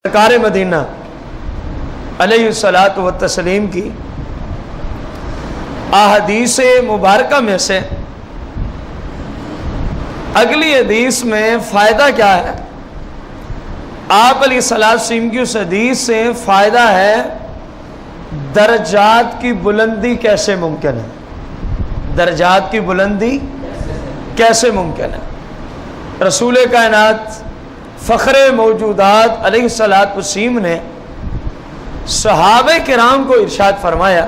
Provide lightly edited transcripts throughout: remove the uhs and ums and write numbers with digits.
سرکار مدینہ علیہ الصلاۃ والتسلیم کی احادیث مبارکہ میں سے اگلی حدیث میں فائدہ کیا ہے؟ آپ علیہ الصلاۃ والسلام کی اس حدیث سے فائدہ ہے درجات کی بلندی کیسے ممکن ہے، درجات کی بلندی کیسے ممکن ہے۔ رسول کائنات فخر موجودات علیہ الصلاۃ والسلام نے صحابہ کرام کو ارشاد فرمایا،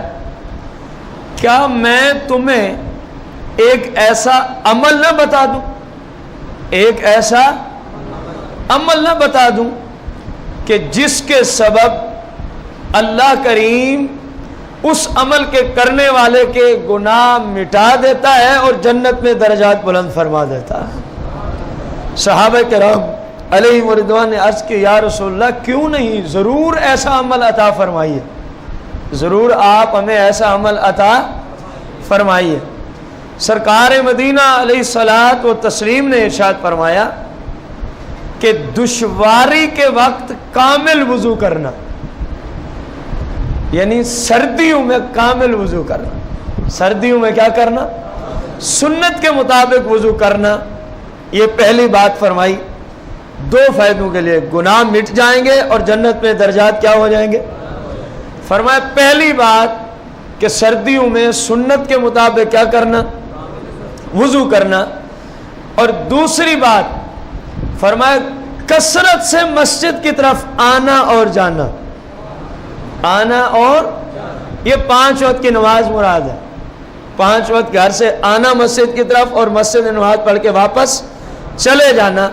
کیا میں تمہیں ایک ایسا عمل نہ بتا دوں، ایک ایسا عمل نہ بتا دوں کہ جس کے سبب اللہ کریم اس عمل کے کرنے والے کے گناہ مٹا دیتا ہے اور جنت میں درجات بلند فرما دیتا ہے۔ صحابہ کرام علیہ رضوان نے عرض کی، یا رسول اللہ کیوں نہیں، ضرور ایسا عمل عطا فرمائیے، ضرور آپ ہمیں ایسا عمل عطا فرمائیے۔ سرکار مدینہ علیہ الصلاۃ والتسلیم نے ارشاد فرمایا کہ دشواری کے وقت کامل وضو کرنا، یعنی سردیوں میں کامل وضو کرنا، سردیوں میں کیا کرنا؟ سنت کے مطابق وضو کرنا، یہ پہلی بات فرمائی۔ دو فائدوں کے لیے، گناہ مٹ جائیں گے اور جنت میں درجات کیا ہو جائیں گے۔ فرمایا پہلی بات کہ سردیوں میں سنت کے مطابق کیا کرنا؟ وضو کرنا۔ اور دوسری بات فرمایا کثرت سے مسجد کی طرف آنا اور جانا، آنا اور، یہ 5 وقت کی نماز مراد ہے، 5 وقت گھر سے آنا مسجد کی طرف اور مسجد میں نماز پڑھ کے واپس چلے جانا۔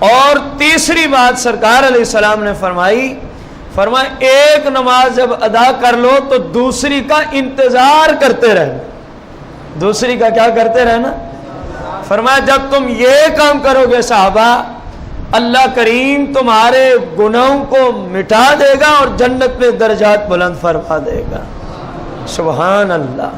اور تیسری بات سرکار علیہ السلام نے فرمایا ایک نماز جب ادا کر لو تو دوسری کا انتظار کرتے رہنا، دوسری کا کیا کرتے رہنا؟ فرمایا جب تم یہ کام کرو گے صحابہ، اللہ کریم تمہارے گناہوں کو مٹا دے گا اور جنت میں درجات بلند فرما دے گا۔ سبحان اللہ۔